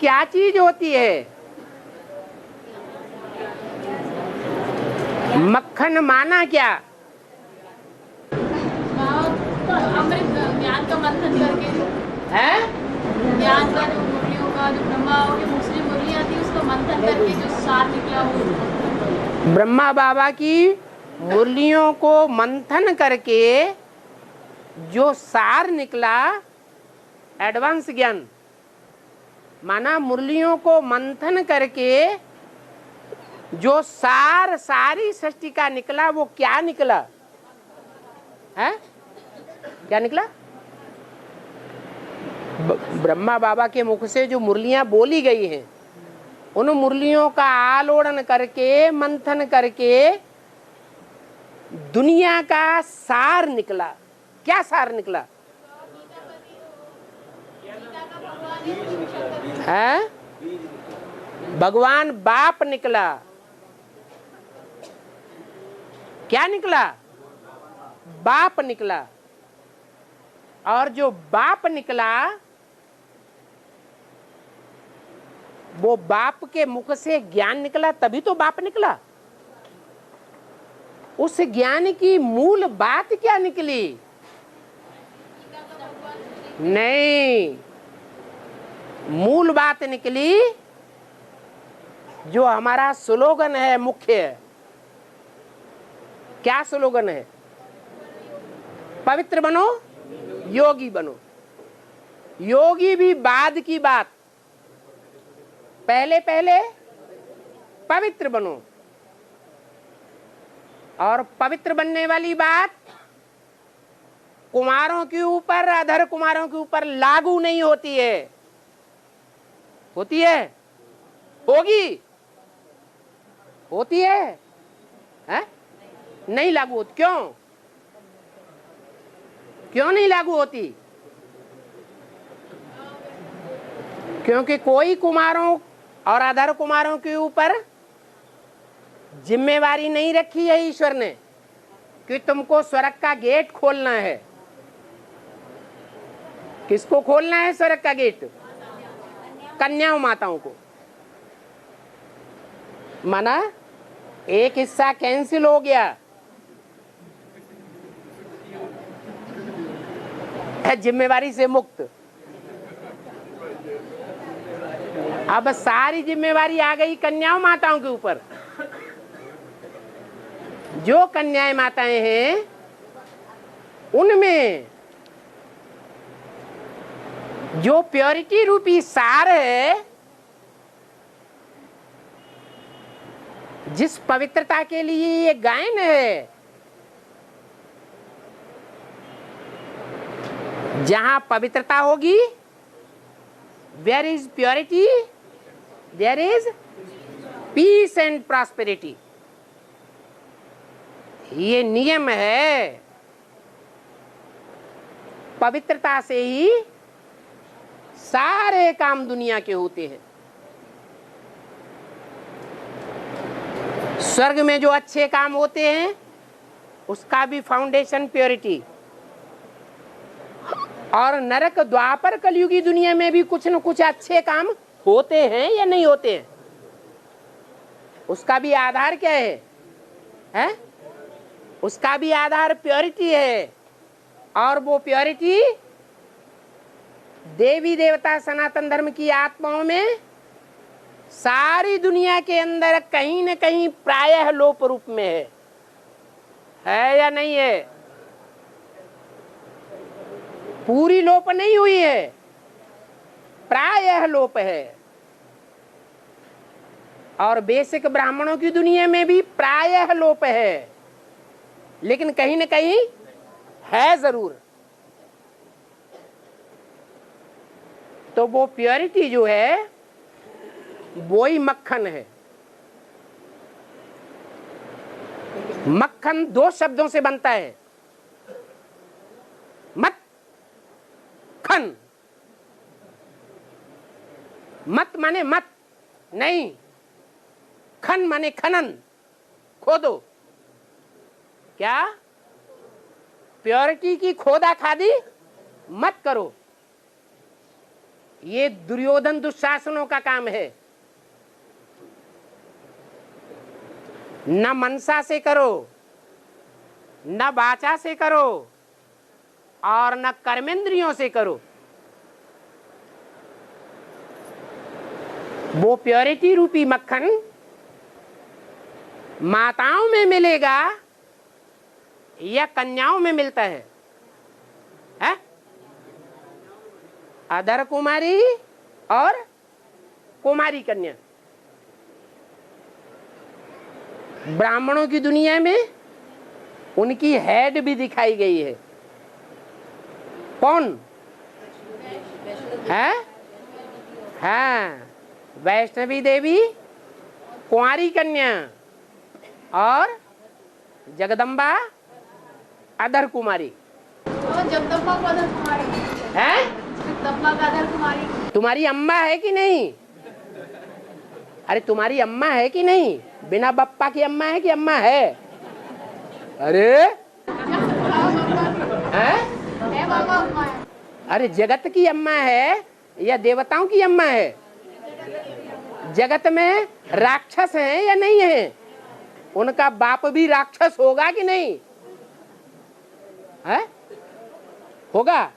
क्या चीज होती है? मक्खन माना क्या? अमृत ज्ञान का मंथन करके है ज्ञान का जो मुरलियों का जो ब्रह्मा की मुस्लिम मुरलियां थी उसका मंथन करके जो सार निकला वो। ब्रह्मा बाबा की मुरलियों को मंथन करके जो सार निकला, एडवांस ज्ञान माना मुरलियों को मंथन करके जो सार सारी सृष्टि का निकला, वो क्या निकला है? क्या निकला? ब्रह्मा बाबा के मुख से जो मुरलियां बोली गई हैं, उन मुरलियों का आलोड़न करके मंथन करके दुनिया का सार निकला। क्या सार निकला है? भगवान बाप निकला। क्या निकला? बाप निकला। और जो बाप निकला, वो बाप के मुख से ज्ञान निकला, तभी तो बाप निकला। उस ज्ञान की मूल बात क्या निकली? नहीं, मूल बात निकली जो हमारा स्लोगन है मुख्य। क्या स्लोगन है? पवित्र बनो, योगी बनो। योगी भी बाद की बात, पहले पहले पवित्र बनो। और पवित्र बनने वाली बात कुमारों के ऊपर, अधर कुमारों के ऊपर लागू नहीं होती है। होती है? होगी? होती है? नहीं लागू होती। क्यों? क्यों नहीं लागू होती? क्योंकि कोई कुमारों और अधर कुमारों के ऊपर जिम्मेवारी नहीं रखी है ईश्वर ने कि तुमको स्वर्ग का गेट खोलना है। किसको खोलना है स्वर्ग का गेट? कन्याओं माताओं को। माना एक हिस्सा कैंसिल हो गया, जिम्मेवारी से मुक्त। अब सारी जिम्मेवारी आ गई कन्याओं माताओं के ऊपर। जो कन्याएं माताएं हैं, उनमें जो प्योरिटी रूपी सार है, जिस पवित्रता के लिए ये गायन है, जहां पवित्रता होगी, where is purity, there is peace and prosperity. ये नियम है। पवित्रता से ही सारे काम दुनिया के होते हैं। स्वर्ग में जो अच्छे काम होते हैं, उसका भी फाउंडेशन प्योरिटी। और नरक द्वापर कलयुगी दुनिया में भी कुछ न कुछ अच्छे काम होते हैं या नहीं होते हैं? उसका भी आधार क्या है? उसका भी आधार प्योरिटी है। और वो प्योरिटी देवी देवता सनातन धर्म की आत्माओं में सारी दुनिया के अंदर कहीं न कहीं प्रायः लोप रूप में है या नहीं है? पूरी लोप नहीं हुई है, प्रायः लोप है। और बेसिक ब्राह्मणों की दुनिया में भी प्रायः लोप है, लेकिन कहीं न कहीं है जरूर। तो वो प्योरिटी जो है, वो ही मक्खन है। मक्खन दो शब्दों से बनता है। मत खन। मत माने मत नहीं, खन माने खनन, खोदो। क्या? प्योरिटी की खोदा खादी मत करो। ये दुर्योधन दुशासनों का काम है। न मनसा से करो, न वाचा से करो, और न कर्मेंद्रियों से करो। वो प्योरिटी रूपी मक्खन माताओं में मिलेगा या कन्याओं में मिलता है? अधर कुमारी और कुमारी कन्या। ब्राह्मणों की दुनिया में उनकी हेड भी दिखाई गई है। कौन है? हाँ, वैष्णवी देवी, कुंवारी कन्या, और जगदम्बा अधर कुमारी। और जगदम्बा को अधर कुमारी है? जगदम्बा का अधर कुमारी। तुम्हारी अम्मा है कि नहीं? अरे तुम्हारी अम्मा है कि नहीं? बिना बप्पा की अम्मा है कि अम्मा है? अरे है बाबा अम्मा है। अरे जगत की अम्मा है या देवताओं की अम्मा है? जगत में राक्षस है या नहीं है? उनका बाप भी राक्षस होगा कि नहीं है? होगा।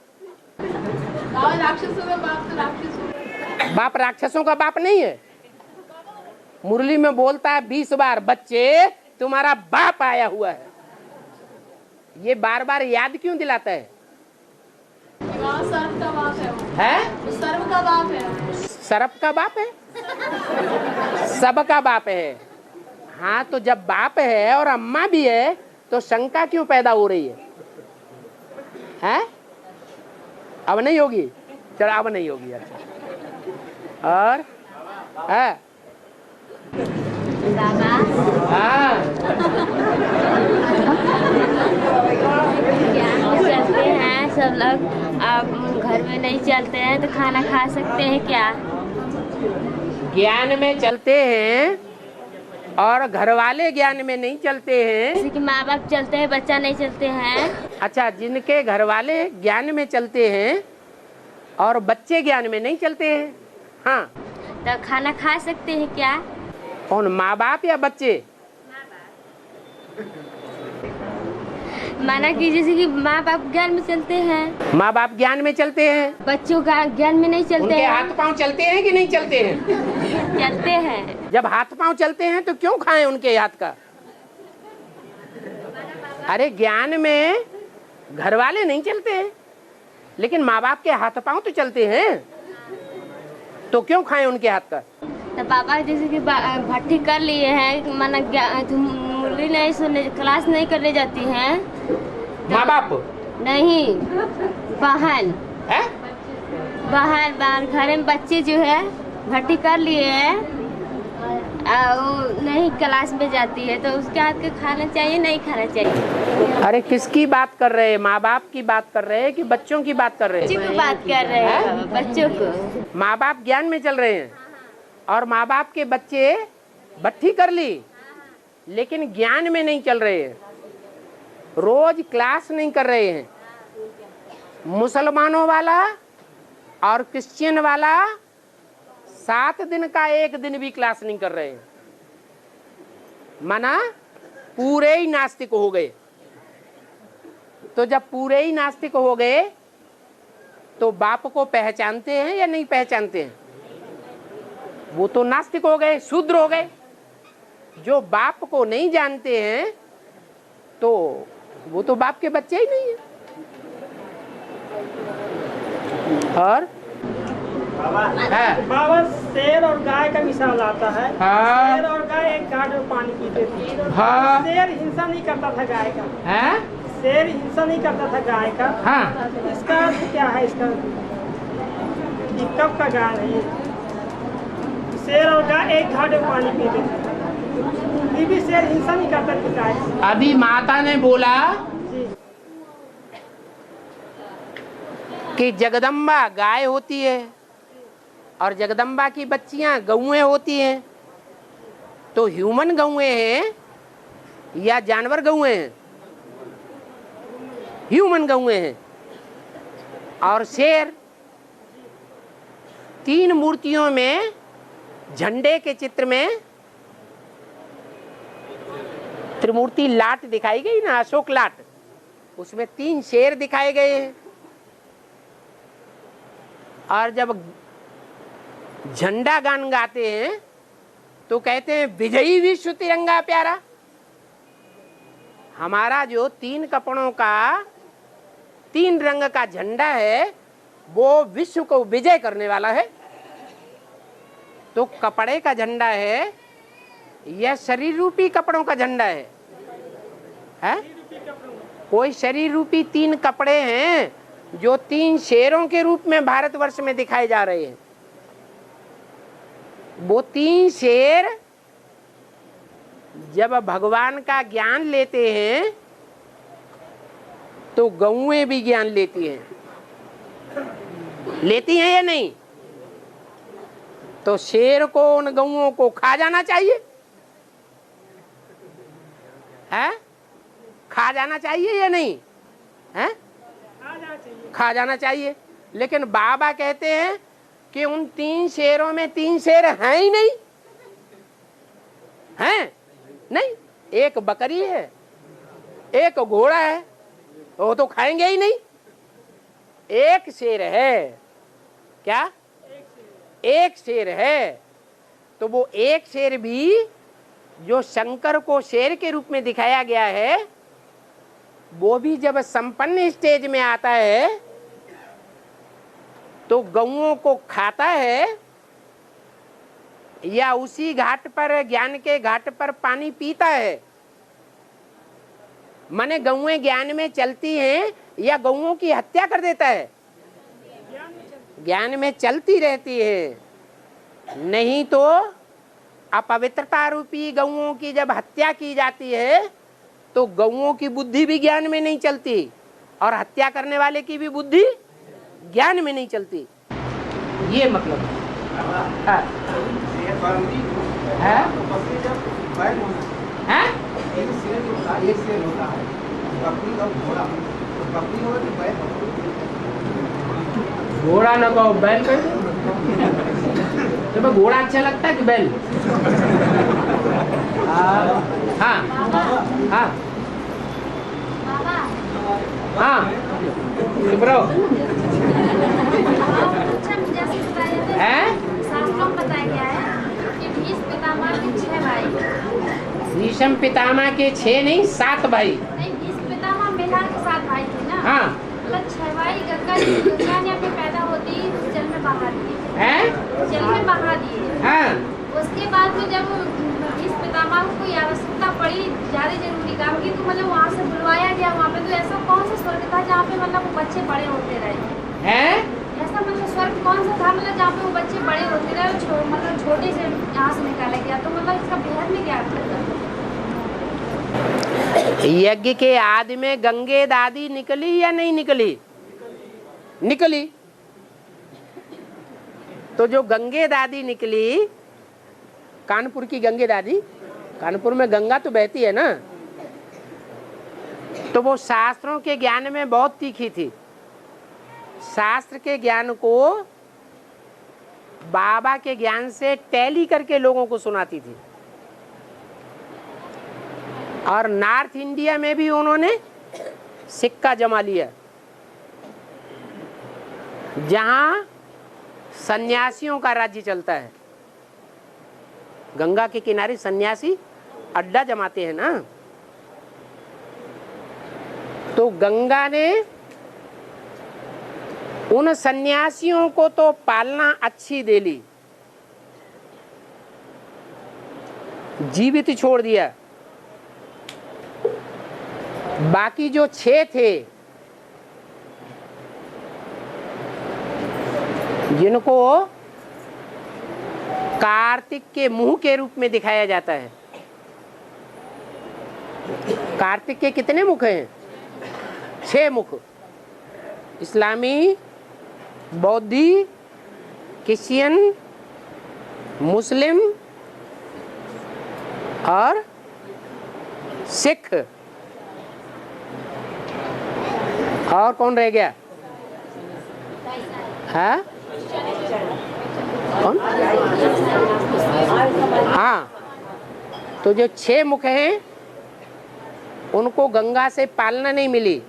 राक्षसों का बाप तो राक्षस होगा। बाप राक्षसों का बाप नहीं है। मुरली में बोलता है 20 बार, बच्चे तुम्हारा बाप आया हुआ है। ये बार बार याद क्यों दिलाता है? सर्प का बाप है वो। है? सर्प का बाप है। सर्प का बाप है? सबका बाप है। हाँ, तो जब बाप है और अम्मा भी है तो शंका क्यों पैदा हो रही है? हैं? अब नहीं होगी? चलो अब नहीं होगी। अच्छा, और है? बाबा हाँ, ज्ञान में चलते हैं सब लोग, अब घर में नहीं चलते हैं तो खाना खा सकते हैं क्या? ज्ञान में चलते हैं और घर वाले ज्ञान में नहीं चलते हैं। जैसे कि माँ बाप चलते हैं, बच्चा नहीं चलते हैं। अच्छा, जिनके घर वाले ज्ञान में चलते हैं और बच्चे ज्ञान में नहीं चलते हैं, हाँ, तो खाना खा सकते हैं क्या? कौन, माँ बाप या बच्चे? माना कि जैसे कि माँ बाप ज्ञान में चलते हैं, माँ बाप ज्ञान में चलते हैं, बच्चों का ज्ञान में नहीं चलते उनके हैं। हाथ पांव चलते हैं कि नहीं चलते हैं? चलते हैं। जब हाथ पांव चलते हैं तो क्यों खाएं उनके हाथ का? अरे ज्ञान में घर वाले नहीं चलते हैं, लेकिन माँ बाप के हाथ पांव तो चलते हैं, तो क्यों खाएं उनके हाथ का? तो पापा जैसे कि भट्टी कर लिए हैं, माना मुरली नहीं सुनने, क्लास नहीं करने जाती हैं। माँ बाप नहीं, बहन है? बाहर घर में बच्चे जो है भर्ती कर लिए हैं, वो नहीं क्लास में जाती है, तो उसके हाथ के खाना चाहिए नहीं खाना चाहिए? अरे किसकी बात कर रहे हैं? माँ बाप की बात कर रहे हैं कि बच्चों की बात कर रहे बच्चों हैं? की बात कर रहे हैं, बच्चों को। माँ बाप ज्ञान में चल रहे हैं और माँ बाप के बच्चे भट्टी कर ली लेकिन ज्ञान में नहीं चल रहे हैं, रोज क्लास नहीं कर रहे हैं। मुसलमानों वाला और क्रिश्चियन वाला 7 दिन का 1 दिन भी क्लास नहीं कर रहे हैं, माना पूरे ही नास्तिक हो गए। तो जब पूरे ही नास्तिक हो गए तो बाप को पहचानते हैं या नहीं पहचानते हैं? वो तो नास्तिक हो गए, शूद्र हो गए। जो बाप को नहीं जानते हैं तो वो तो बाप के बच्चे ही नहीं है। और बाबा शेर और गाय का मिसाल आता है। हाँ। शेर और गाय एक घाट में पानी पीते थे। हाँ। शेर हिंसा नहीं करता था गाय का। है? शेर हिंसा नहीं करता था गाय का। हाँ। इसका अर्थ क्या है? इसका ये कब का गाय है? ये शेर और गाय एक घाट में पानी पीते थे, ये भी शेर हिंसा नहीं करता था गाय से। अभी माता ने बोला जी। कि जगदम्बा गाय होती है और जगदम्बा की बच्चियां गौएं होती हैं, तो ह्यूमन गौएं हैं या जानवर गौएं हैं? ह्यूमन गौएं हैं। और शेर 3 मूर्तियों में झंडे के चित्र में त्रिमूर्ति लाट दिखाई गई ना, अशोक लाट, उसमें 3 शेर दिखाए गए हैं। और जब झंडा गान गाते हैं तो कहते हैं विजयी विश्व तिरंगा प्यारा। हमारा जो 3 कपड़ों का 3 रंग का झंडा है वो विश्व को विजय करने वाला है। तो कपड़े का झंडा है यह शरीर रूपी कपड़ों का झंडा है? कोई शरीर रूपी 3 कपड़े हैं जो 3 शेरों के रूप में भारतवर्ष में दिखाए जा रहे हैं। वो 3 शेर जब भगवान का ज्ञान लेते हैं तो गौएं भी ज्ञान लेती हैं, लेती हैं या नहीं? तो शेर को उन गौओं को खा जाना चाहिए, है? खा जाना चाहिए या नहीं? है? खा जाना चाहिए। लेकिन बाबा कहते हैं कि उन 3 शेरों में 3 शेर हैं ही नहीं, हैं नहीं। एक बकरी है, एक घोड़ा है, वो तो खाएंगे ही नहीं। एक शेर है, क्या? एक शेर है। तो वो एक शेर भी जो शंकर को शेर के रूप में दिखाया गया है, वो भी जब संपन्न स्टेज में आता है तो गौओं को खाता है या उसी घाट पर, ज्ञान के घाट पर पानी पीता है? माने गौएं ज्ञान में चलती हैं या गौओं की हत्या कर देता है? ज्ञान में चलती रहती है। नहीं तो अपवित्रता रूपी गौओं की जब हत्या की जाती है तो गौओं की बुद्धि भी ज्ञान में नहीं चलती और हत्या करने वाले की भी बुद्धि ज्ञान में नहीं चलती। ये मतलब है। घोड़ा न कहो बैल कहो। तो घोड़ा अच्छा लगता है कि बैल? हाँ हाँ हाँ चुप रहो। शास्त्रों में बताया गया है कि भीष्म पितामह के 6 भाई। भीष्म पितामह के 6 नहीं 7 भाई। नहीं, भीष्म पितामह मिला के 7 भाई थे ना। हाँ, मतलब 6 भाई गंगा ने अपने पैदा होती जल में बहा दिए, जल में बहा दिए। हाँ। उसके बाद में जब भीष्म पितामह को कोई आवश्यकता पड़ी, ज्यादा जरूरी काम की, तो मतलब वहाँ से बुलवाया गया। वहाँ पे तो ऐसा कौन सा स्वर्ग था जहाँ पे मतलब वो बच्चे बड़े होते रहे? ऐसा मतलब स्वर्ग कौन सा था मतलब जहाँ पे वो बच्चे बड़े होते रहे और मतलब छोटे से यहाँ से निकाला गया? तो मतलब इसका बेहद में क्या था? यज्ञ के आदि में गंगे दादी निकली या नहीं निकली? निकली। तो जो गंगे दादी निकली, कानपुर की गंगे दादी, कानपुर में गंगा तो बहती है ना, तो वो शास्त्रों के ज्ञान में बहुत तीखी थी। शास्त्र के ज्ञान को बाबा के ज्ञान से टैली करके लोगों को सुनाती थी। और नॉर्थ इंडिया में भी उन्होंने सिक्का जमा लिया, जहां सन्यासियों का राज्य चलता है। गंगा के किनारे सन्यासी अड्डा जमाते हैं ना, तो गंगा ने उन सन्यासियों को तो पालना अच्छी दे ली, जीवित छोड़ दिया। बाकी जो 6 थे जिनको कार्तिक के मुंह के रूप में दिखाया जाता है। कार्तिक के कितने मुख हैं? 6 मुख। इस्लामी, बौद्धि, क्रिश्चियन, मुस्लिम और सिख। और कौन रह गया? हाँ, कौन? हाँ, तो जो 6 मुख हैं उनको गंगा से पालना नहीं मिली,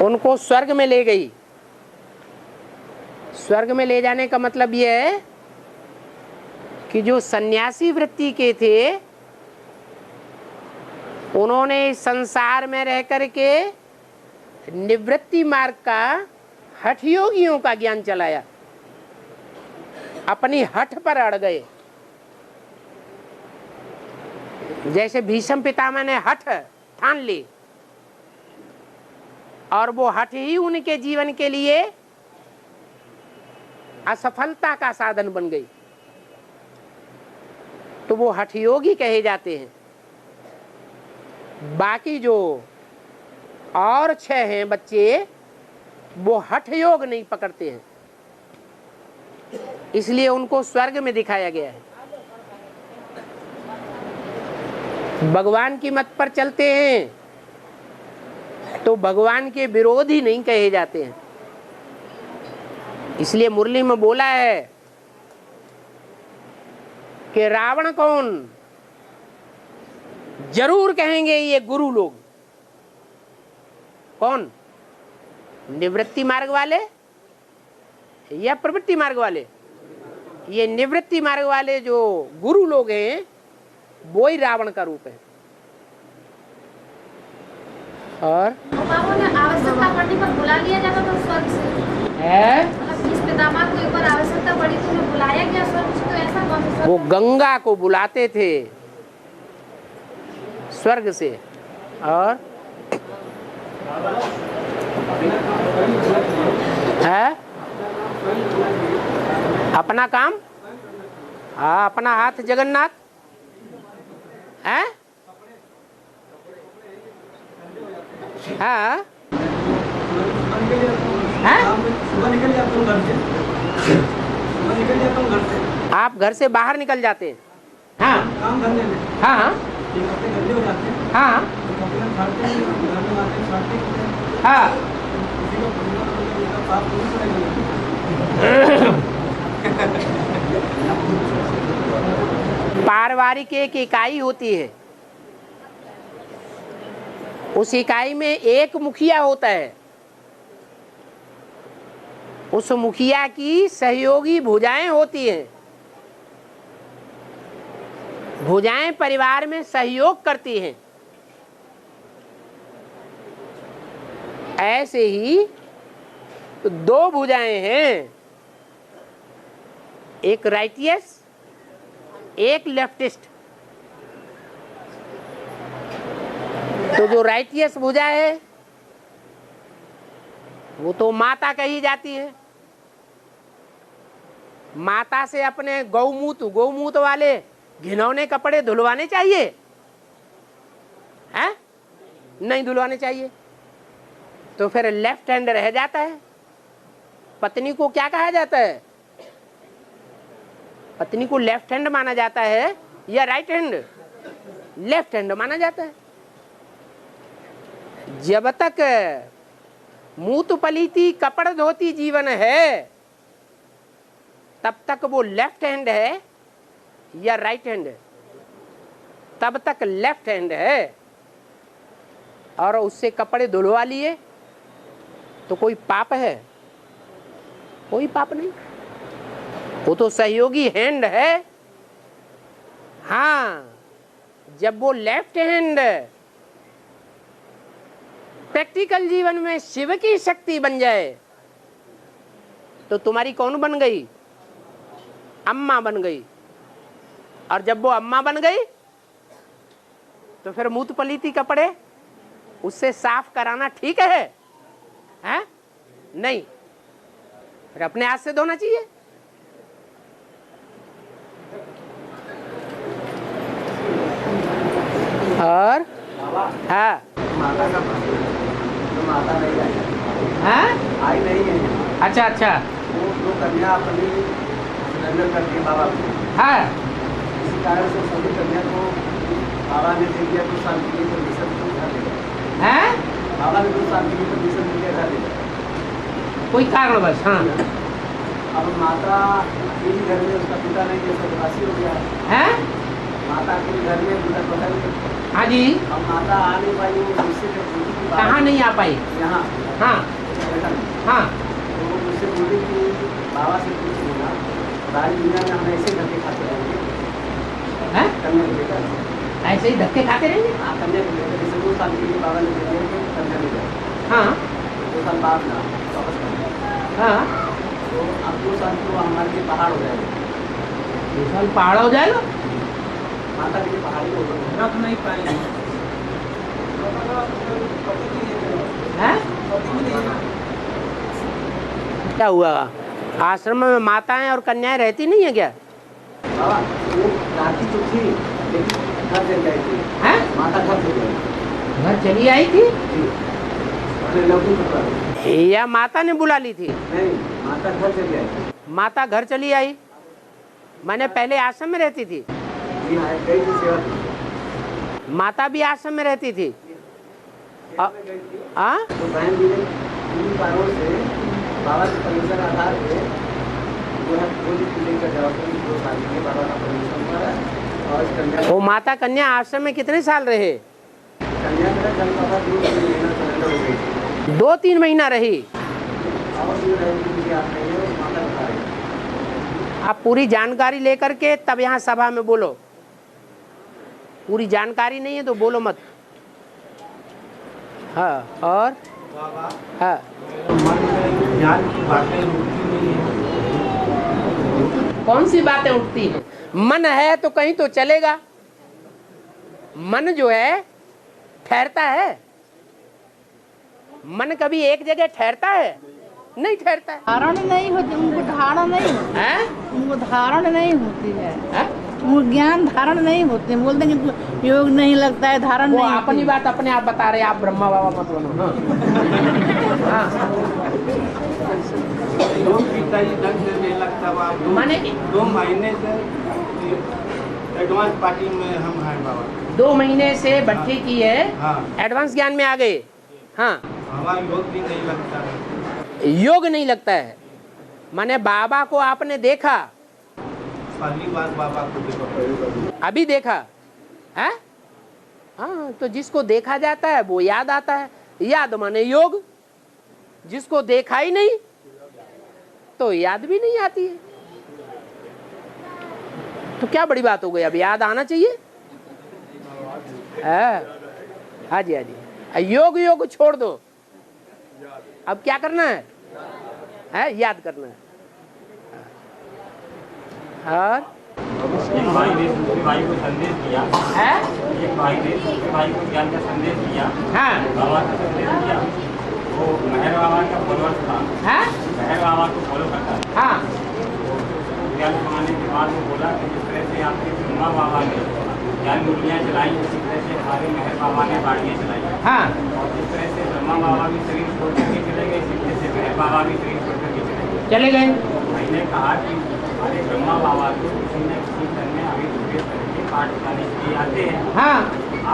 उनको स्वर्ग में ले गई। स्वर्ग में ले जाने का मतलब यह है कि जो सन्यासी वृत्ति के थे उन्होंने इस संसार में रह करके निवृत्ति मार्ग का हठ योगियों का ज्ञान चलाया, अपनी हठ पर अड़ गए। जैसे भीष्म पितामह ने हठ ठान ली और वो हठ ही उनके जीवन के लिए असफलता का साधन बन गई, तो वो हठ योगी कहे जाते हैं। बाकी जो और 6 हैं बच्चे, वो हठ योग नहीं पकड़ते हैं, इसलिए उनको स्वर्ग में दिखाया गया है। भगवान की मत पर चलते हैं तो भगवान के विरोधी नहीं कहे जाते हैं। इसलिए मुरली में बोला है कि रावण कौन, जरूर कहेंगे ये गुरु लोग। कौन? निवृत्ति मार्ग वाले या प्रवृत्ति मार्ग वाले? ये निवृत्ति मार्ग वाले जो गुरु लोग हैं वो ही रावण का रूप है। और बाबू ने आवश्यकता पड़ने पर बुला लिया जाता था स्वर्ग से है, मतलब इस पितामह को एक बार आवश्यकता पड़ी तो उन्हें बुलाया गया स्वर्ग से, तो ऐसा कौन सा? वो गंगा को बुलाते थे स्वर्ग से। और है अपना काम, हाँ, अपना हाथ जगन्नाथ है। हाँ, आप घर से बाहर निकल जाते हैं। हाँ हाँ हाँ हाँ हाँ, पारिवारिक एक इकाई होती है, उस इकाई में एक मुखिया होता है। उस मुखिया की सहयोगी भुजाएं होती हैं। भुजाएं परिवार में सहयोग करती हैं। ऐसे ही 2 भुजाएं हैं, एक राइटियस, एक लेफ्टिस्ट। तो जो राइटियस भुजा है वो तो माता कही जाती है। माता से अपने गौमूत्र वाले घिनौने कपड़े धुलवाने चाहिए हैं? नहीं धुलवाने चाहिए। तो फिर लेफ्ट हैंड रह जाता है। पत्नी को क्या कहा जाता है? पत्नी को लेफ्ट हैंड माना जाता है या राइट हैंड? लेफ्ट हैंड माना जाता है। जब तक मूत पलीती कपड़ धोती जीवन है तब तक वो लेफ्ट हैंड है या राइट हैंड? तब तक लेफ्ट हैंड है। और उससे कपड़े धुलवा लिए तो कोई पाप है? कोई पाप नहीं, वो तो सहयोगी हैंड है। हाँ, जब वो लेफ्ट हैंड प्रैक्टिकल जीवन में शिव की शक्ति बन जाए तो तुम्हारी कौन बन गई? अम्मा बन गई। और जब वो अम्मा बन गई तो फिर मूत पलीती कपड़े उससे साफ कराना ठीक है? हैं? नहीं, फिर अपने हाथ से धोना चाहिए। और हाँ, माता नहीं आई, हाँ, आई नहीं है। अच्छा अच्छा, वो कन्या अपनी सरेंडर करती है बाबा को। हाँ, इसी कारण से सभी कन्या को बाबा ने दे दिया 2 साल के लिए परमिशन, घर ले गए। हैं? बाबा ने 2 साल के लिए परमिशन दिया, घर ले गए। कोई कारणवश। हाँ अब माता के घर में उसका पिता नहीं है, प्रवासी हो गया है। माता के घर में पिता पता नहीं। हाँ जी। अब माता आ नहीं पाई, वो मुझसे पूछी कि कहाँ नहीं आ पाई? यहाँ। हाँ हाँ। तो मुझसे बोली कि बाबा से पूछ लेना, सारी दुनिया में हम ऐसे धक्के खाते रहेंगे। हैं? कन्या को लेकर ऐसे ही धक्के खाते रहेंगे? हाँ, कन्या को लेकर जैसे 2 साल के लिए बाबा ने दे दिया कि कन्या लेकर हाँ 2 साल बाद ना वापस कर दिया। हाँ। तो अब 2 साल तो हमारे लिए पहाड़ हो जाएगा। 2 साल पहाड़ हो जाएगा? माता के लिए पहाड़ी हो जाएगा। रख नहीं पाएंगे। हैं? क्या हुआ? आश्रम में माताएं और कन्याएं रहती नहीं है क्या? बाबा वो राखी तो थी, लेकिन घर चल गई थी। हैं? माता घर चल गई घर चली आई थी थी। अपने लौकी पकड़ा ली। या माता ने बुला ली थी? नहीं, माता घर चली आई थी। माता घर चली आई? मैंने पहले आश्रम में रहती थी? जी हाँ, गई थी सेवा की। माता भी आश्रम में रहती थी? हाँ। तो बहन भी ने उन्हीं कारणों से बाबा के परमिशन आधार पे जो है बोली कि लेकर जाओ, 2 साल के लिए बाबा का परमिशन हुआ है। और इस कन्या वो माता कन्या आश्रम में कितने साल रहे? कन्या मेरा जन्म बाबा 2-3 महीना सरेंडर हो गई थी। 2-3 महीना रही? और जो रहेगी मुझे आप नहीं है, वो माता बता रही है। आप पूरी जानकारी लेकर के तब यहाँ सभा में बोलो। पूरी जानकारी नहीं है तो बोलो मत। हाँ और हाँ ज्ञान की बातें रुकती नहीं है। कौन सी बातें उठती हैं? मन है तो कहीं तो चलेगा। मन जो है ठहरता है? मन कभी एक जगह ठहरता है? नहीं ठहरता है। धारण नहीं होती, उनको धारण नहीं होती हैं? उनको धारण नहीं होती है। हैं? उनको ज्ञान धारण नहीं होते, बोलते हैं कि योग नहीं लगता है, धारण वो नहीं अपनी होती। बात अपने आप बता रहे, आप ब्रह्मा बाबा मत बनो। हाँ। योग पिताजी ढंग से नहीं लगता। बाबा माने 2 महीने से एडवांस पार्टी में हम हैं बाबा। 2 महीने से भट्टी की है, हाँ। एडवांस ज्ञान में आ गए। हाँ हमारा योग भी नहीं लगता है। योग नहीं लगता है माने बाबा को आपने देखा? पहली बार बाबा को देखा। अभी देखा है? हाँ तो जिसको देखा जाता है वो याद आता है। याद माने योग। जिसको देखा ही नहीं तो याद भी नहीं आती है। तो क्या बड़ी बात हो गई? अब याद आना चाहिए। हाँ जी हाँ जी। योग योग छोड़ दो, अब क्या करना है? याद करना है। और एक भाई ने दूसरे भाई को संदेश दिया। है? एक भाई ने दूसरे भाई को ज्ञान का संदेश दिया। हाँ बाबा का संदेश दिया। वो मेहर बाबा का फॉलोअर था। हाँ मेहर बाबा को फॉलो करता था। हाँ ज्ञान पाने के बाद वो बोला कि जिस तरह से आपके ब्रह्मा बाबा ने ज्ञान मुरलियाँ चलाई, उसी तरह से हमारे मेहर बाबा ने बाड़ियाँ चलाई। हाँ और जिस तरह से ब्रह्मा बाबा भी शरीर छोड़ करके चले गए, इसी तरह से मेहर बाबा भी शरीर छोड़ करके चले गए। चले गए। भाई ने कहा कि हमारे ब्रह्मा बाबा को किसी न किसी घर में अभी प्रवेश करके पाठ बताने के लिए आते हैं। हाँ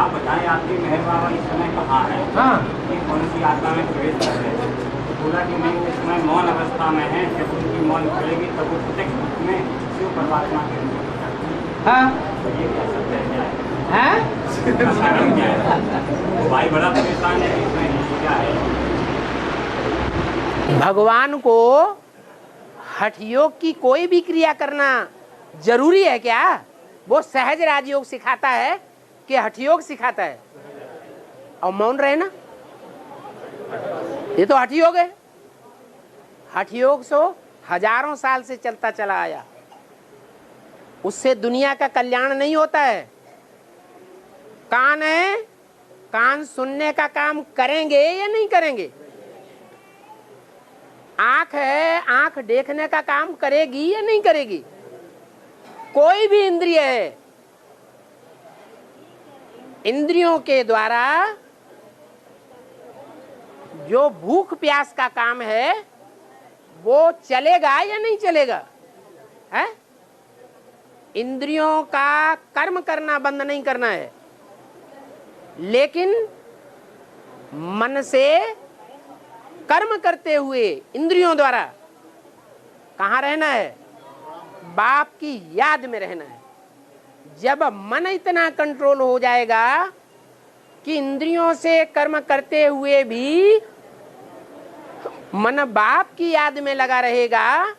आप बताएं आपके मेहर बाबा इस समय कहाँ है? हाँ कि कौन सी आत्मा में प्रवेश कर रहे हैं? तो बोला कि नहीं, इस समय मौन अवस्था में है, जब उनकी मौन खुलेगी तब वो प्रत्यक्ष रूप में शिव परमात्मा के रूप में दिखाती है। हाँ तो ये क्या सत्य है, क्या है? हैं? इसका कारण क्या है? वो भाई बड़ा परेशान है कि इसमें क्या है। भगवान को हठयोग की कोई भी क्रिया करना जरूरी है क्या? वो सहज राजयोग सिखाता है कि हठयोग सिखाता है? और मौन रहना ये तो हठयोग है। हठयोग सो हजारों साल से चलता चला आया, उससे दुनिया का कल्याण नहीं होता है। कान है, कान सुनने का काम करेंगे या नहीं करेंगे? आंख है, आंख देखने का काम करेगी या नहीं करेगी? कोई भी इंद्रिय है, इंद्रियों के द्वारा जो भूख प्यास का काम है वो चलेगा या नहीं चलेगा? है? इंद्रियों का कर्म करना बंद नहीं करना है, लेकिन मन से कर्म करते हुए इंद्रियों द्वारा कहाँ रहना है? बाप की याद में रहना है। जब मन इतना कंट्रोल हो जाएगा कि इंद्रियों से कर्म करते हुए भी मन बाप की याद में लगा रहेगा,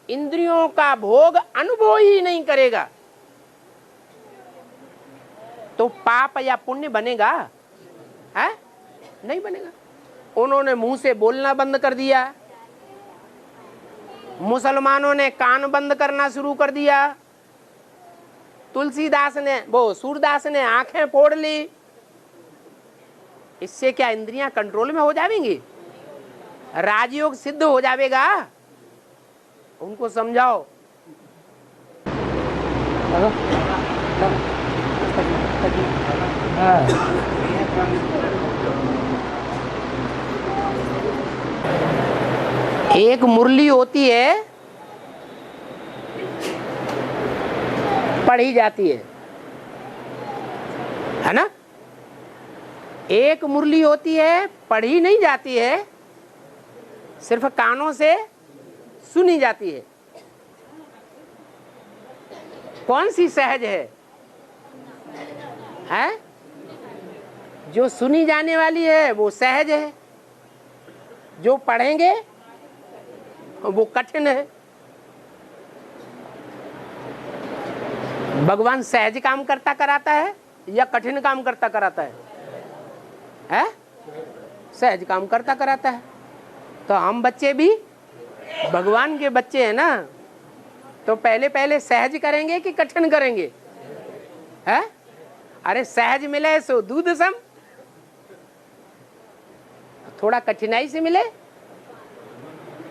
इंद्रियों का भोग अनुभव ही नहीं करेगा, तो पाप या पुण्य बनेगा? है? नहीं बनेगा। उन्होंने मुंह से बोलना बंद कर दिया, मुसलमानों ने कान बंद करना शुरू कर दिया, तुलसीदास ने सूरदास ने आंखें फोड़ ली। इससे क्या इंद्रियां कंट्रोल में हो जाएंगी? राजयोग सिद्ध हो जाएगा? उनको समझाओ। एक मुरली होती है, पढ़ी जाती है ना? एक मुरली होती है, पढ़ी नहीं जाती है, सिर्फ कानों से सुनी जाती है। कौन सी सहज है? हैं? जो सुनी जाने वाली है वो सहज है, जो पढ़ेंगे वो कठिन है। भगवान सहज काम करता कराता है या कठिन काम करता कराता है? हैं? सहज काम करता कराता है। तो हम बच्चे भी भगवान के बच्चे हैं ना, तो पहले पहले सहज करेंगे कि कठिन करेंगे? हैं? अरे सहज मिले सो दूध सम, थोड़ा कठिनाई से मिले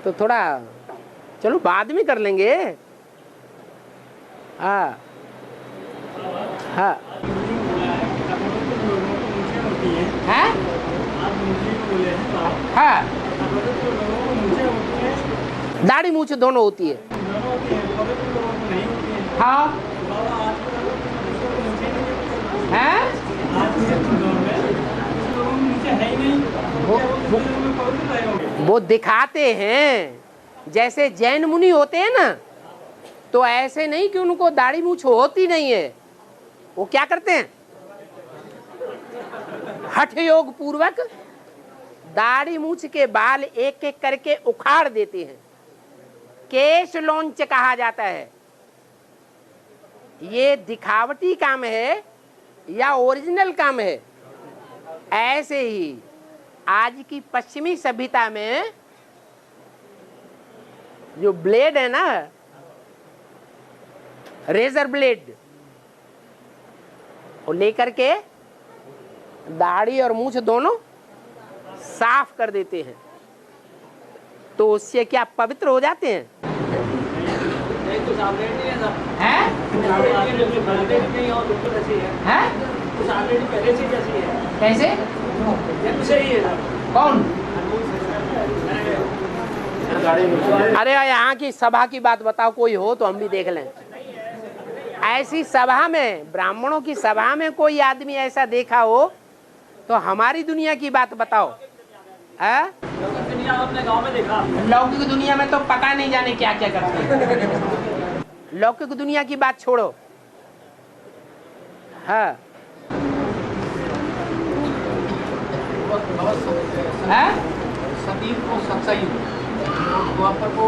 तो थोड़ा चलो बाद में कर लेंगे। हाँ हाँ हाँ हाँ, दाढ़ी मूछ दोनों होती है। हाँ हैं? वो दिखाते हैं, जैसे जैन मुनि होते हैं ना, तो ऐसे नहीं कि उनको दाढ़ी मूछ होती नहीं है। वो क्या करते हैं? हठ योग पूर्वक दाढ़ी मूछ के बाल एक एक करके उखाड़ देते हैं। केश लौंच कहा जाता है। ये दिखावटी काम है या ओरिजिनल काम है? ऐसे ही आज की पश्चिमी सभ्यता में जो ब्लेड है ना, रेजर ब्लेड, वो लेकर के दाढ़ी और मूछ दोनों साफ कर देते हैं, तो उससे क्या पवित्र हो जाते हैं? हैं? कैसे? कौन? अरे यहाँ की सभा की बात बताओ, कोई हो तो हम भी देख लें। ऐसी सभा में, ब्राह्मणों की सभा में कोई आदमी ऐसा देखा हो तो हमारी दुनिया की बात बताओ। है? लौकिक दुनिया में तो पता नहीं जाने क्या क्या करते हैं। लौकिक दुनिया की बात छोड़ो। हाँ है? सतयुग को सत्सयुग, द्वापर को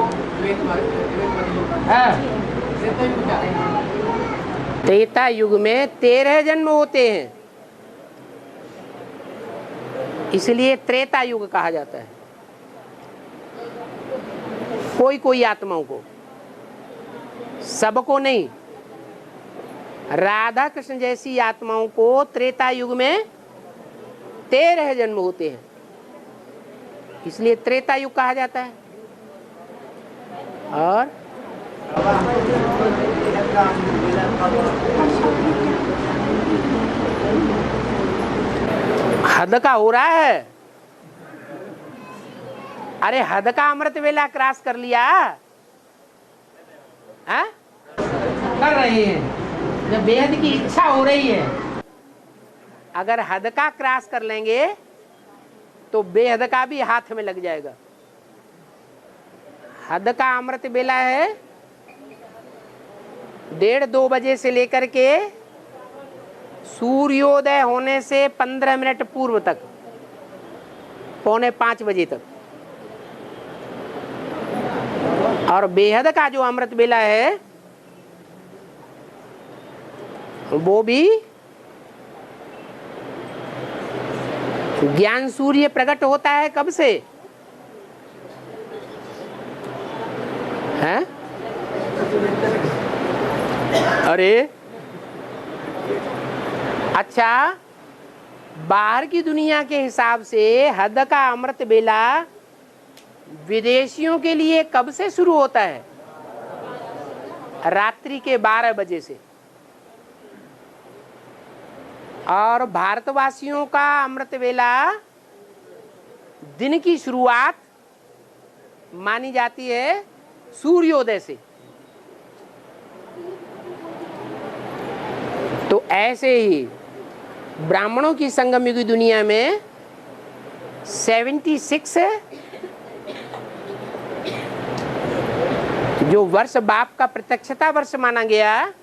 त्रेता युग में 13 जन्म होते हैं, इसलिए त्रेता युग कहा जाता है। कोई कोई आत्माओं को, सबको नहीं। राधा कृष्ण जैसी आत्माओं को त्रेता युग में 13 जन्म होते हैं, इसलिए त्रेता युग कहा जाता है। और हद का हो रहा है। अरे हद का अमृत वेला क्रॉस कर लिया है? कर रहे हैं जब बेहद की इच्छा हो रही है। अगर हद का क्रॉस कर लेंगे तो बेहद का भी हाथ में लग जाएगा। हद का अमृत बेला है 1:30-2 बजे से लेकर के सूर्योदय होने से 15 मिनट पूर्व तक, 4:45 बजे तक। और बेहद का जो अमृत बेला है वो भी ज्ञान सूर्य प्रकट होता है कब से है? अरे अच्छा, बाहर की दुनिया के हिसाब से हद का अमृत बेला विदेशियों के लिए कब से शुरू होता है? रात्रि के 12 बजे से। और भारतवासियों का अमृत बेला दिन की शुरुआत मानी जाती है सूर्योदय से। तो ऐसे ही ब्राह्मणों की संगम युगी दुनिया में 76 जो वर्ष बाप का प्रत्यक्षता वर्ष माना गया,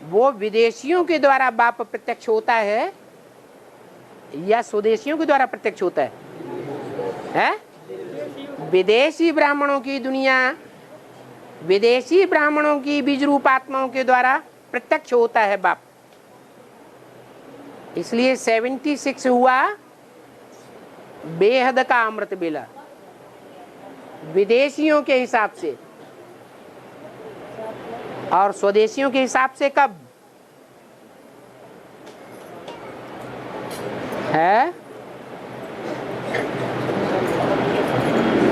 वो विदेशियों के द्वारा बाप प्रत्यक्ष होता है या स्वदेशियों के द्वारा प्रत्यक्ष होता है? विदेशी ब्राह्मणों की दुनिया विदेशी ब्राह्मणों की बीज रूप आत्माओं के द्वारा प्रत्यक्ष होता है बाप। इसलिए 76 हुआ बेहद का अमृत बेला विदेशियों के हिसाब से, और स्वदेशियों के हिसाब से कब है?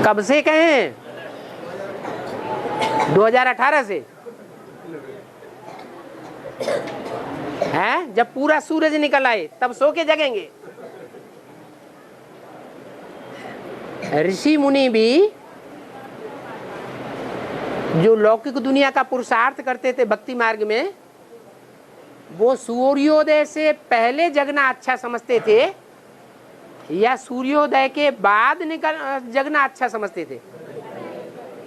कब से कहें? 2018 से है, जब पूरा सूरज निकल आए तब सो के जगेंगे। ऋषि मुनि भी जो लौकिक दुनिया का पुरुषार्थ करते थे भक्ति मार्ग में, वो सूर्योदय से पहले जगना अच्छा समझते थे या सूर्योदय के बाद जगना अच्छा समझते थे?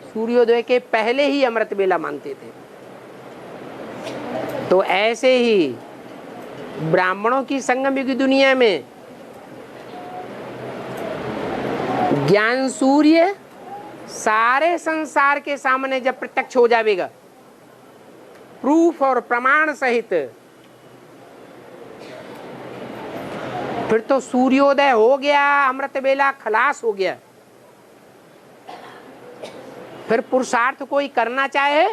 सूर्योदय के पहले ही अमृत बेला मानते थे। तो ऐसे ही ब्राह्मणों की संगम युगी दुनिया में ज्ञान सूर्य सारे संसार के सामने जब प्रत्यक्ष हो जाएगा प्रूफ और प्रमाण सहित, फिर तो सूर्योदय हो गया, अमृत बेला खलास हो गया। फिर पुरुषार्थ कोई करना चाहे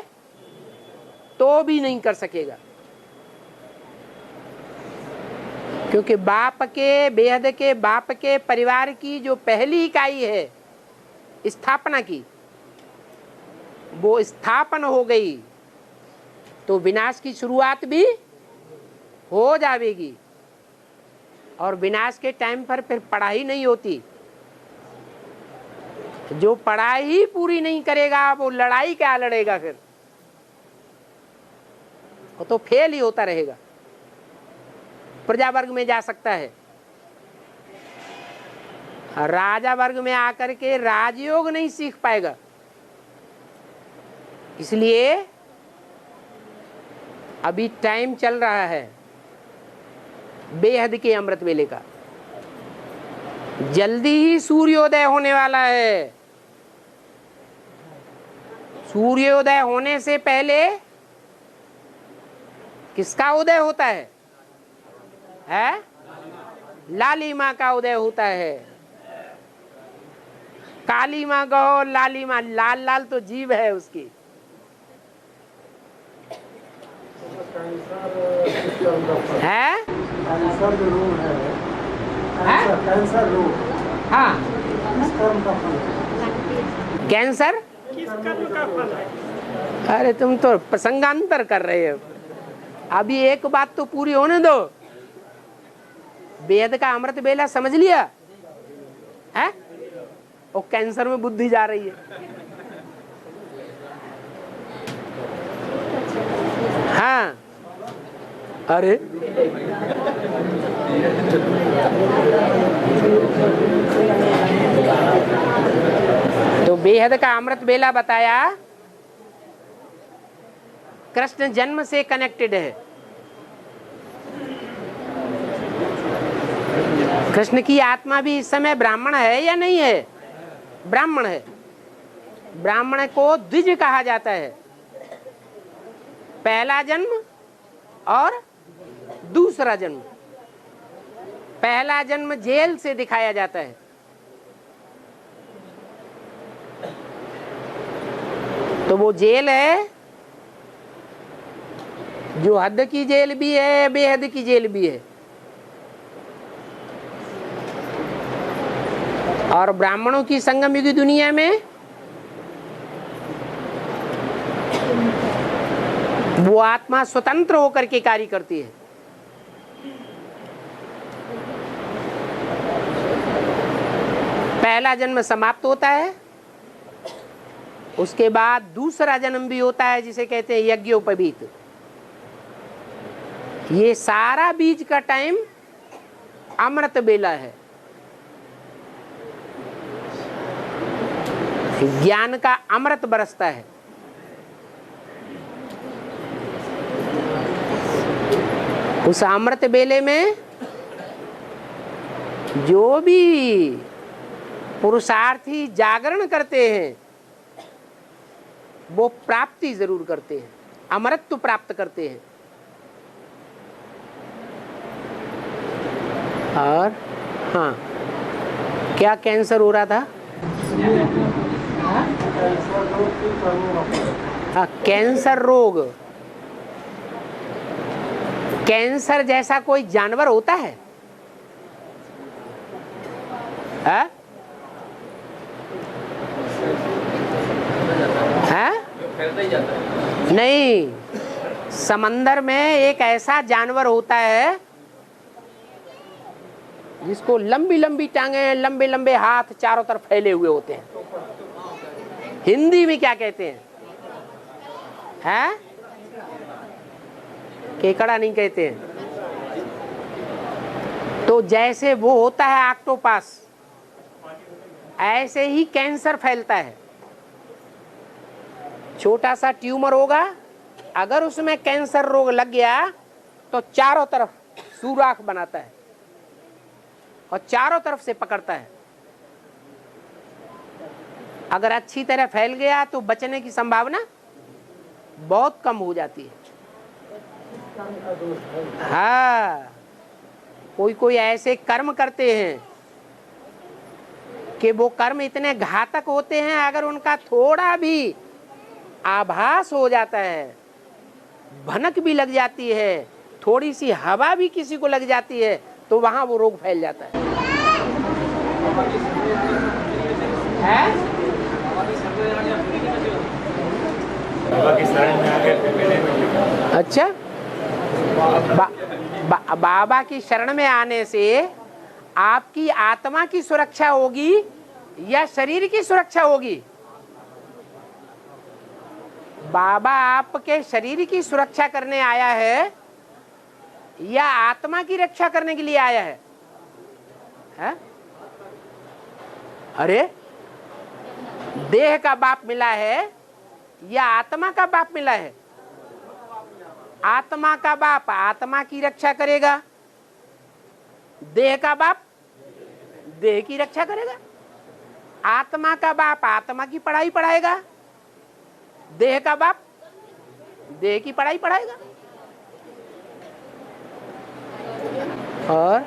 तो भी नहीं कर सकेगा, क्योंकि बाप के बेहद के बाप के परिवार की जो पहली इकाई है स्थापना की, वो स्थापन हो गई तो विनाश की शुरुआत भी हो जाएगी। और विनाश के टाइम पर फिर पढ़ाई नहीं होती। जो पढ़ाई पूरी नहीं करेगा वो लड़ाई क्या लड़ेगा? फिर वो तो फेल ही होता रहेगा। प्रजा वर्ग में जा सकता है, राजा वर्ग में आकर के राजयोग नहीं सीख पाएगा। इसलिए अभी टाइम चल रहा है बेहद के अमृत बेले का, जल्दी ही सूर्योदय होने वाला है। सूर्योदय होने से पहले किसका उदय होता है? लाली माँ का उदय होता है। काली माँ कहो, लाली माँ, लाल लाल तो जीव है उसकी। है कैंसर जो रोग है, कैंसर रोग, हाँ, किस कर्म का फल है? कैंसर किस कर्म का फल है? अरे तुम तो प्रसंगांतर कर रहे हो। अभी एक बात तो पूरी होने दो। वेद का अमृत बेला समझ लिया है? और कैंसर में बुद्धि जा रही है। हाँ, अरे तो बेहद का अमृत बेला बताया कृष्ण जन्म से कनेक्टेड है। कृष्ण की आत्मा भी इस समय ब्राह्मण है या नहीं है? ब्राह्मण है। ब्राह्मण को द्विज कहा जाता है, पहला जन्म और दूसरा जन्म। पहला जन्म जेल से दिखाया जाता है, तो वो जेल है जो हद की जेल भी है, बेहद की जेल भी है। और ब्राह्मणों की संगम युगी दुनिया में वो आत्मा स्वतंत्र होकर के कार्य करती है। पहला जन्म समाप्त होता है, उसके बाद दूसरा जन्म भी होता है जिसे कहते हैं यज्ञोपवीत। ये सारा बीच का टाइम अमृत बेला है, ज्ञान का अमृत बरसता है। उस अमृत बेले में जो भी पुरुषार्थी जागरण करते हैं वो प्राप्ति जरूर करते हैं, अमरत्व प्राप्त करते हैं। और हाँ, क्या कैंसर हो रहा था? हाँ, कैंसर रोग। कैंसर जैसा कोई जानवर होता है? हाँ? हाँ? नहीं, समंदर में एक ऐसा जानवर होता है जिसको लंबी लंबी टांगे, लंबे लंबे हाथ चारों तरफ फैले हुए होते हैं। हिंदी में क्या कहते हैं? हैं? केकड़ा नहीं कहते हैं। तो जैसे वो होता है ऑक्टोपस, ऐसे ही कैंसर फैलता है। छोटा सा ट्यूमर होगा, अगर उसमें कैंसर रोग लग गया तो चारों तरफ सुराख बनाता है और चारों तरफ से पकड़ता है। अगर अच्छी तरह फैल गया तो बचने की संभावना बहुत कम हो जाती है। हाँ, कोई कोई ऐसे कर्म करते हैं कि वो कर्म इतने घातक होते हैं, अगर उनका थोड़ा भी आभास हो जाता है, भनक भी लग जाती है, थोड़ी सी हवा भी किसी को लग जाती है, तो वहां वो रोग फैल जाता है। अच्छा, बाबा की शरण में आने से आपकी आत्मा की सुरक्षा होगी या शरीर की सुरक्षा होगी? बाबा आपके शरीर की सुरक्षा करने आया है या आत्मा की रक्षा करने के लिए आया है? है? अरे, देह का बाप मिला है या आत्मा का बाप मिला है? आत्मा का बाप आत्मा की रक्षा करेगा, देह का बाप देह की रक्षा करेगा। आत्मा का बाप आत्मा की पढ़ाई पढ़ाएगा, देह का बाप देह की पढ़ाई पढ़ाएगा। और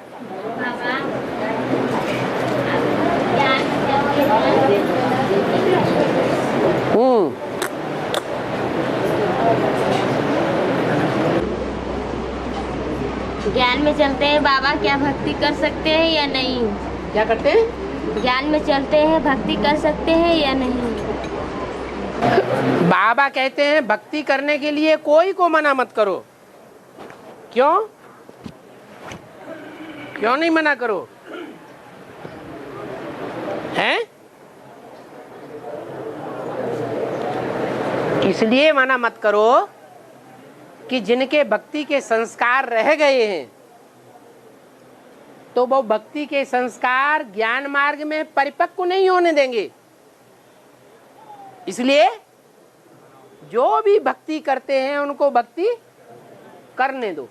ज्ञान में चलते हैं बाबा, क्या भक्ति कर सकते हैं या नहीं? क्या करते हैं? ज्ञान में चलते हैं, भक्ति कर सकते हैं या नहीं? बाबा कहते हैं भक्ति करने के लिए कोई को मना मत करो। क्यों? क्यों नहीं मना करो? हैं? इसलिए मना मत करो कि जिनके भक्ति के संस्कार रह गए हैं तो वो भक्ति के संस्कार ज्ञान मार्ग में परिपक्व नहीं होने देंगे। इसलिए जो भी भक्ति करते हैं उनको भक्ति करने दो।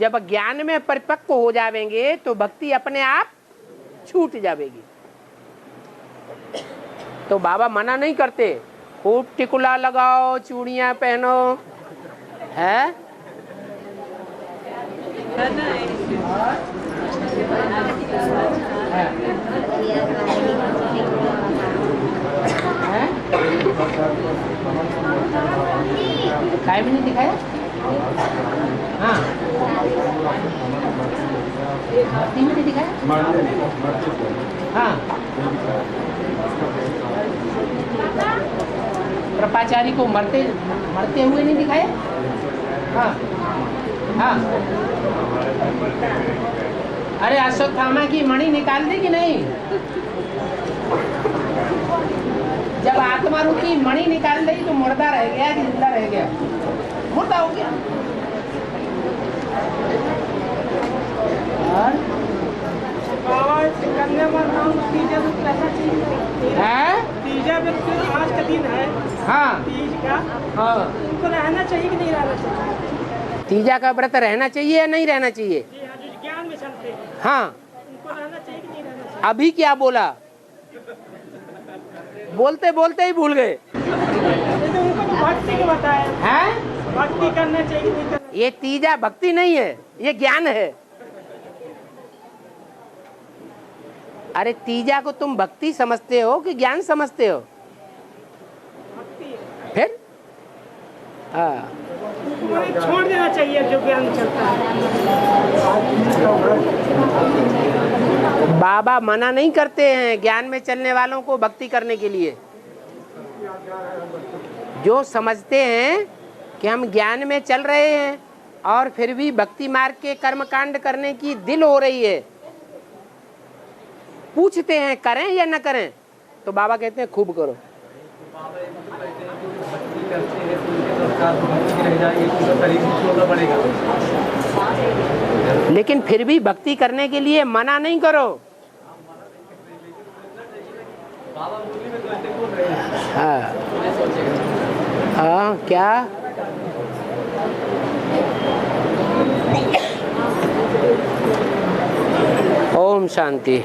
जब ज्ञान में परिपक्व हो जाएंगे तो भक्ति अपने आप छूट जाएगी। तो बाबा मना नहीं करते, खूब टिकुला लगाओ, चूड़ियां पहनो, है काय भी नहीं दिखाया। हाँ नहीं दिखाया। हाँ कृपाचारी को मरते हुए नहीं दिखाया। हाँ हाँ अरे अश्वत्थामा की मणि निकाल दी कि नहीं? जब आत्मा रूपी मणि निकाल दी तो मुर्दा रह गया कि जिंदा रह गया? मुर्दा हो गया। और कन्या तीजा व्यक्ति आज का दिन है। हाँ तीज का। हाँ उनको रहना चाहिए कि नहीं रहना चाहिए? तीजा का व्रत रहना चाहिए या नहीं रहना चाहिए? जी हाँ, जो ज्ञान में चलते हैं हाँ उनको रहना चाहिए कि नहीं रहना चाहिए? अभी क्या बोला? बोलते बोलते ही भूल गए। तो उनको तो भक्ति को बताया हैं? भक्ति करना चाहिए कि नहीं करना? ये तीजा भक्ति नहीं है, ये ज्ञान है। अरे तीजा को तुम भक्ति समझते हो कि ज्ञान समझते हो? फिर छोड़ देना चाहिए जो ज्ञान चलता है। बाबा मना नहीं करते हैं ज्ञान में चलने वालों को भक्ति करने के लिए। जो समझते हैं कि हम ज्ञान में चल रहे हैं और फिर भी भक्ति मार्ग के कर्म कांड करने की दिल हो रही है, पूछते हैं करें या न करें, तो बाबा कहते हैं खूब करो। लेकिन फिर भी भक्ति करने के लिए मना नहीं करो। हाँ हाँ क्या ओम शांति।